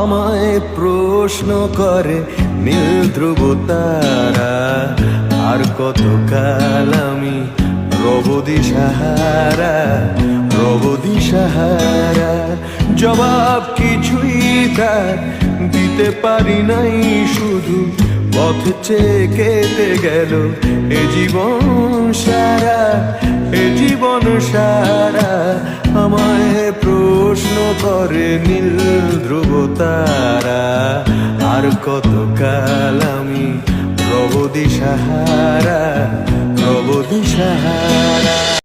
আমায় প্রশ্ন করে নীল ধ্রুব তারা, আর কত কাল আমি রব দিশাহারা, রব দিশাহারা। জবাব কিছুই তার দিতে পারি নাই, শুধু পথ চেয়ে কেটে গেল এ জীবন সারা, এ জীবন সারা। আমায় প্রশ্ন করে নীল ধ্রুব তারা, আর কত কাল আমি রব দিশাহারা, রব দিশাহারা।